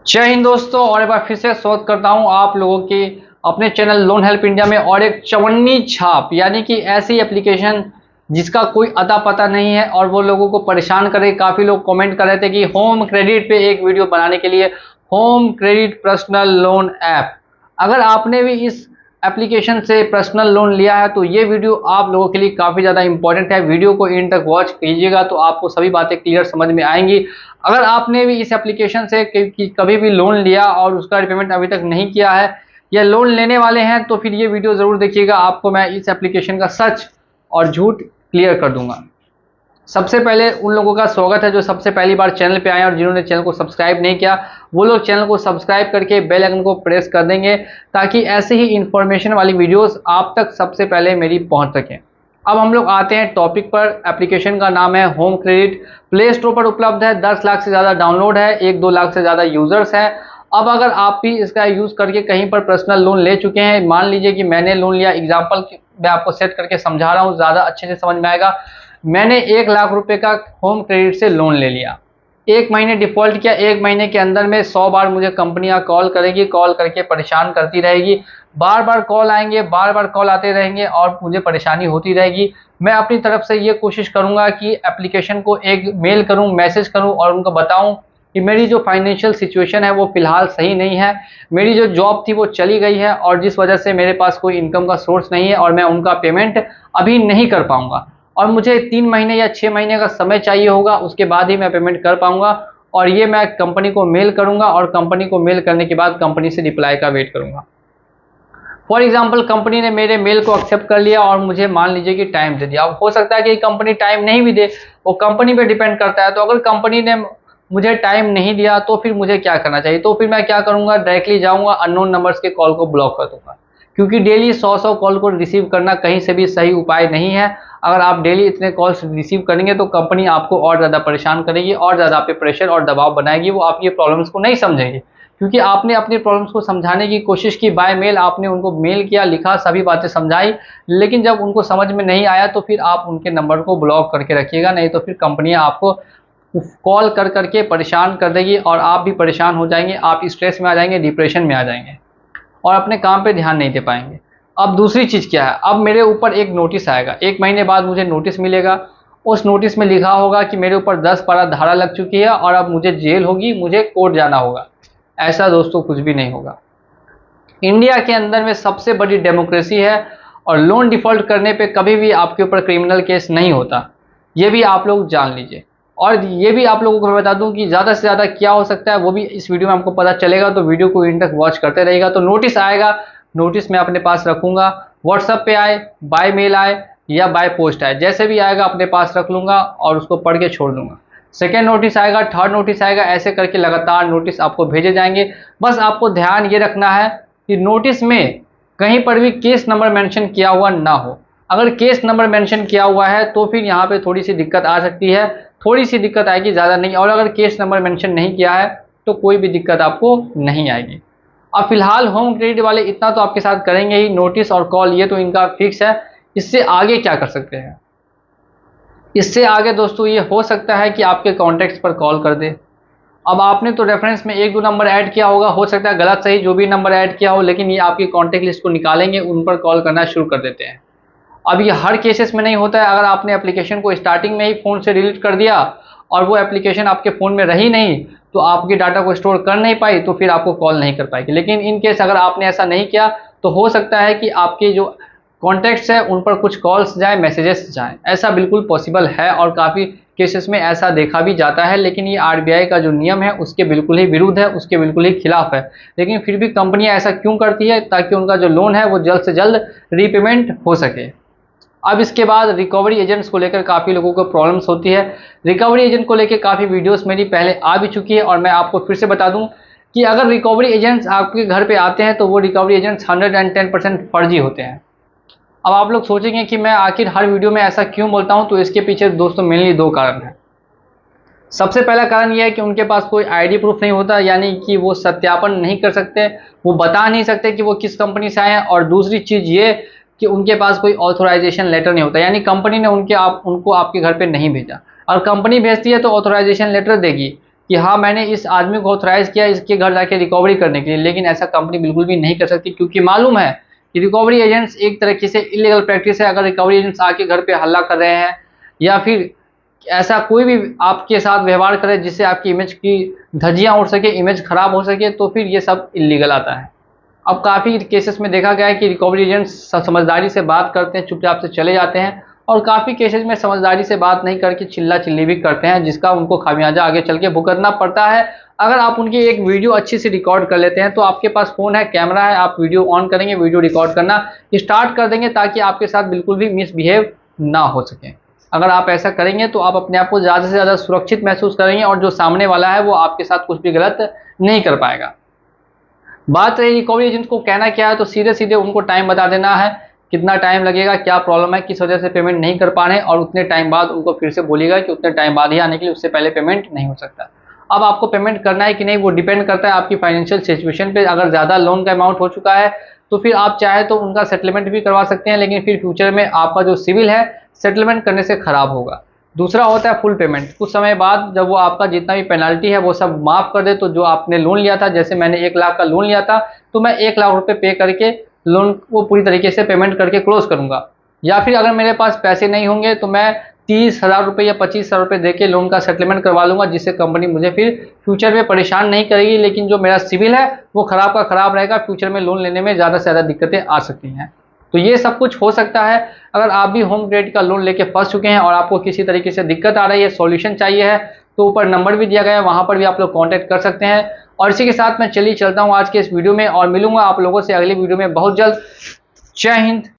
जय हिंद दोस्तों, और एक बार फिर से स्वागत करता हूं आप लोगों के अपने चैनल लोन हेल्प इंडिया में। और एक चवन्नी छाप यानी कि ऐसी एप्लीकेशन जिसका कोई अता पता नहीं है और वो लोगों को परेशान करे। काफ़ी लोग कमेंट कर रहे थे कि होम क्रेडिट पे एक वीडियो बनाने के लिए, home credit personal loan app. अगर आपने भी इस एप्लीकेशन से पर्सनल लोन लिया है तो ये वीडियो आप लोगों के लिए काफ़ी ज़्यादा इंपॉर्टेंट है। वीडियो को एंड तक वॉच कीजिएगा तो आपको सभी बातें क्लियर समझ में आएंगी। अगर आपने भी इस एप्लीकेशन से कभी भी लोन लिया और उसका रिपेमेंट अभी तक नहीं किया है या लोन लेने वाले हैं तो फिर ये वीडियो ज़रूर देखिएगा। आपको मैं इस एप्लीकेशन का सच और झूठ क्लियर कर दूंगा। सबसे पहले उन लोगों का स्वागत है जो सबसे पहली बार चैनल पे आए और जिन्होंने चैनल को सब्सक्राइब नहीं किया, वो लोग चैनल को सब्सक्राइब करके बेल आइकन को प्रेस कर देंगे ताकि ऐसे ही इंफॉर्मेशन वाली वीडियोस आप तक सबसे पहले मेरी पहुंच सकें। अब हम लोग आते हैं टॉपिक पर। एप्लीकेशन का नाम है होम क्रेडिट। प्ले स्टोर पर उपलब्ध है, 10 लाख से ज़्यादा डाउनलोड है, 1-2 लाख से ज़्यादा यूज़र्स हैं। अब अगर आप भी इसका यूज़ करके कहीं पर पर्सनल लोन ले चुके हैं, मान लीजिए कि मैंने लोन लिया, एग्जाम्पल मैं आपको सेट करके समझा रहा हूँ, ज़्यादा अच्छे से समझ में आएगा। मैंने 1 लाख रुपए का होम क्रेडिट से लोन ले लिया, 1 महीने डिफ़ॉल्ट किया। 1 महीने के अंदर में 100 बार मुझे कंपनियां कॉल करेगी, कॉल करके परेशान करती रहेगी। बार बार कॉल आएंगे, बार बार कॉल आते रहेंगे और मुझे परेशानी होती रहेगी। मैं अपनी तरफ से ये कोशिश करूंगा कि एप्लीकेशन को एक मेल करूं, मैसेज करूं और उनको बताऊं कि मेरी जो फाइनेंशियल सिचुएशन है वो फ़िलहाल सही नहीं है। मेरी जो जॉब थी वो चली गई है और जिस वजह से मेरे पास कोई इनकम का सोर्स नहीं है और मैं उनका पेमेंट अभी नहीं कर पाऊंगा और मुझे 3 महीने या 6 महीने का समय चाहिए होगा, उसके बाद ही मैं पेमेंट कर पाऊंगा। और ये मैं कंपनी को मेल करूंगा और कंपनी को मेल करने के बाद कंपनी से रिप्लाई का वेट करूंगा। फॉर एग्जाम्पल कंपनी ने मेरे मेल को एक्सेप्ट कर लिया और मुझे मान लीजिए कि टाइम दे दिया। अब हो सकता है कि कंपनी टाइम नहीं भी दे, वो कंपनी पे डिपेंड करता है। तो अगर कंपनी ने मुझे टाइम नहीं दिया तो फिर मुझे क्या करना चाहिए? तो फिर मैं क्या करूंगा, डायरेक्टली जाऊंगा, अननोन नंबर्स के कॉल को ब्लॉक कर दूंगा, क्योंकि डेली 100 कॉल को रिसीव करना कहीं से भी सही उपाय नहीं है। अगर आप डेली इतने कॉल्स रिसीव करेंगे तो कंपनी आपको और ज़्यादा परेशान करेगी और ज़्यादा आप पे प्रेशर और दबाव बनाएगी। वो आपकी प्रॉब्लम्स को नहीं समझेंगे क्योंकि आपने अपनी प्रॉब्लम्स को समझाने की कोशिश की, बाय मेल आपने उनको मेल किया, लिखा, सभी बातें समझाई, लेकिन जब उनको समझ में नहीं आया तो फिर आप उनके नंबर को ब्लॉक करके रखिएगा। नहीं तो फिर कंपनियां आपको कॉल कर करके परेशान कर देगी और आप भी परेशान हो जाएंगे, आप स्ट्रेस में आ जाएंगे, डिप्रेशन में आ जाएंगे और अपने काम पे ध्यान नहीं दे पाएंगे। अब दूसरी चीज़ क्या है, अब मेरे ऊपर एक नोटिस आएगा, 1 महीने बाद मुझे नोटिस मिलेगा। उस नोटिस में लिखा होगा कि मेरे ऊपर 10 पारा धारा लग चुकी है और अब मुझे जेल होगी, मुझे कोर्ट जाना होगा। ऐसा दोस्तों कुछ भी नहीं होगा। इंडिया के अंदर में सबसे बड़ी डेमोक्रेसी है और लोन डिफ़ॉल्ट करने पे कभी भी आपके ऊपर क्रिमिनल केस नहीं होता, ये भी आप लोग जान लीजिए। और ये भी आप लोगों को मैं बता दूं कि ज़्यादा से ज़्यादा क्या हो सकता है वो भी इस वीडियो में आपको पता चलेगा, तो वीडियो को इन तक वॉच करते रहिएगा। तो नोटिस आएगा, नोटिस मैं अपने पास रखूंगा, व्हाट्सएप पे आए, बाय मेल आए या बाय पोस्ट आए, जैसे भी आएगा अपने पास रख लूँगा और उसको पढ़ के छोड़ दूँगा। सेकेंड नोटिस आएगा, थर्ड नोटिस आएगा, ऐसे करके लगातार नोटिस आपको भेजे जाएंगे। बस आपको ध्यान ये रखना है कि नोटिस में कहीं पर भी केस नंबर मेंशन किया हुआ ना हो। अगर केस नंबर मेंशन किया हुआ है तो फिर यहाँ पे थोड़ी सी दिक्कत आ सकती है, थोड़ी सी दिक्कत आएगी, ज़्यादा नहीं। और अगर केस नंबर मेंशन नहीं किया है तो कोई भी दिक्कत आपको नहीं आएगी। अब फिलहाल होम क्रेडिट वाले इतना तो आपके साथ करेंगे ही, नोटिस और कॉल ये तो इनका फिक्स है। इससे आगे क्या कर सकते हैं? इससे आगे दोस्तों ये हो सकता है कि आपके कॉन्टैक्ट्स पर कॉल कर दे। अब आपने तो रेफरेंस में 1-2 नंबर ऐड किया होगा, हो सकता है गलत सही जो भी नंबर ऐड किया हो, लेकिन ये आपकी कॉन्टैक्ट लिस्ट को निकालेंगे, उन पर कॉल करना शुरू कर देते हैं। अब ये हर केसेस में नहीं होता है। अगर आपने एप्लीकेशन को स्टार्टिंग में ही फ़ोन से डिलीट कर दिया और वो एप्लीकेशन आपके फ़ोन में रही नहीं तो आपके डाटा को स्टोर कर नहीं पाई तो फिर आपको कॉल नहीं कर पाएगी। लेकिन इन केस अगर आपने ऐसा नहीं किया तो हो सकता है कि आपके जो कॉन्टैक्ट्स हैं उन पर कुछ कॉल्स जाएँ, मैसेजेस जाएँ। ऐसा बिल्कुल पॉसिबल है और काफ़ी केसेस में ऐसा देखा भी जाता है। लेकिन ये आरबीआई का जो नियम है उसके बिल्कुल ही विरुद्ध है, उसके बिल्कुल ही खिलाफ है। लेकिन फिर भी कंपनियां ऐसा क्यों करती है? ताकि उनका जो लोन है वो जल्द से जल्द रीपेमेंट हो सके। अब इसके बाद रिकवरी एजेंट्स को लेकर काफ़ी लोगों को प्रॉब्लम्स होती है। रिकवरी एजेंट को लेकर काफ़ी वीडियोस मेरी पहले आ भी चुकी है और मैं आपको फिर से बता दूं कि अगर रिकवरी एजेंट्स आपके घर पे आते हैं तो वो रिकवरी एजेंट्स 110% फर्जी होते हैं। अब आप लोग सोचेंगे कि मैं आखिर हर वीडियो में ऐसा क्यों बोलता हूं, तो इसके पीछे दोस्तों मेनली 2 कारण हैं। सबसे पहला कारण यह है कि उनके पास कोई आईडी प्रूफ नहीं होता, यानी कि वो सत्यापन नहीं कर सकते, वो बता नहीं सकते कि वो किस कंपनी से आए हैं। और दूसरी चीज़ ये कि उनके पास कोई ऑथोराइजेशन लेटर नहीं होता, यानी कंपनी ने उनको आपके घर पे नहीं भेजा। और कंपनी भेजती है तो ऑथोराइजेशन लेटर देगी कि हाँ मैंने इस आदमी को ऑथराइज किया इसके घर जाके रिकवरी करने के लिए, लेकिन ऐसा कंपनी बिल्कुल भी नहीं कर सकती, क्योंकि मालूम है कि रिकवरी एजेंट्स एक तरीके से इलीगल प्रैक्टिस है। अगर रिकवरी एजेंट्स आके घर पे हल्ला कर रहे हैं या फिर ऐसा कोई भी आपके साथ व्यवहार करे जिससे आपकी इमेज की धज्जियां उड़ सके, इमेज खराब हो सके, तो फिर ये सब इलीगल आता है। अब काफ़ी केसेस में देखा गया है कि रिकवरी एजेंट्स समझदारी से बात करते हैं, चुपचाप से चले जाते हैं, और काफ़ी केसेस में समझदारी से बात नहीं करके चिल्ला चिल्ली भी करते हैं, जिसका उनको खामियाजा आगे चल के भुगतना पड़ता है। अगर आप उनकी एक वीडियो अच्छी से रिकॉर्ड कर लेते हैं, तो आपके पास फ़ोन है, कैमरा है, आप वीडियो ऑन करेंगे, वीडियो रिकॉर्ड करना स्टार्ट कर देंगे ताकि आपके साथ बिल्कुल भी मिसबिहेव ना हो सके। अगर आप ऐसा करेंगे तो आप अपने आप को ज़्यादा से ज़्यादा सुरक्षित महसूस करेंगे, और जो सामने वाला है वो आपके साथ कुछ भी गलत नहीं कर पाएगा। बात रही रिकवरी एजेंट को कहना क्या है, तो सीधे सीधे उनको टाइम बता देना है, कितना टाइम लगेगा, क्या प्रॉब्लम है, किस वजह से पेमेंट नहीं कर पा रहे हैं, और उतने टाइम बाद उनको फिर से बोलिएगा कि उतने टाइम बाद ही आने के लिए, उससे पहले पेमेंट नहीं हो सकता। अब आपको पेमेंट करना है कि नहीं वो डिपेंड करता है आपकी फाइनेंशियल सिचुएशन पे। अगर ज़्यादा लोन का अमाउंट हो चुका है तो फिर आप चाहे तो उनका सेटलमेंट भी करवा सकते हैं, लेकिन फिर फ्यूचर में आपका जो सिविल है सेटलमेंट करने से खराब होगा। दूसरा होता है फुल पेमेंट। कुछ समय बाद जब वो आपका जितना भी पेनल्टी है वो सब माफ़ कर दे, तो जो आपने लोन लिया था, जैसे मैंने 1 लाख का लोन लिया था, तो मैं 1 लाख रुपए पे करके लोन को पूरी तरीके से पेमेंट करके क्लोज करूंगा। या फिर अगर मेरे पास पैसे नहीं होंगे तो मैं 30,000 रुपये या 25,000 रुपये दे के लोन का सेटलमेंट करवा लूंगा, जिससे कंपनी मुझे फिर फ्यूचर में परेशान नहीं करेगी, लेकिन जो मेरा सिविल है वो खराब का खराब रहेगा। फ्यूचर में लोन लेने में ज़्यादा से ज़्यादा दिक्कतें आ सकती हैं। तो ये सब कुछ हो सकता है। अगर आप भी होम क्रेडिट का लोन लेके फंस चुके हैं और आपको किसी तरीके से दिक्कत आ रही है, सॉल्यूशन चाहिए है, तो ऊपर नंबर भी दिया गया है, वहाँ पर भी आप लोग कॉन्टैक्ट कर सकते हैं। और इसी के साथ मैं चलिए चलता हूँ आज के इस वीडियो में, और मिलूंगा आप लोगों से अगली वीडियो में बहुत जल्द। जय हिंद।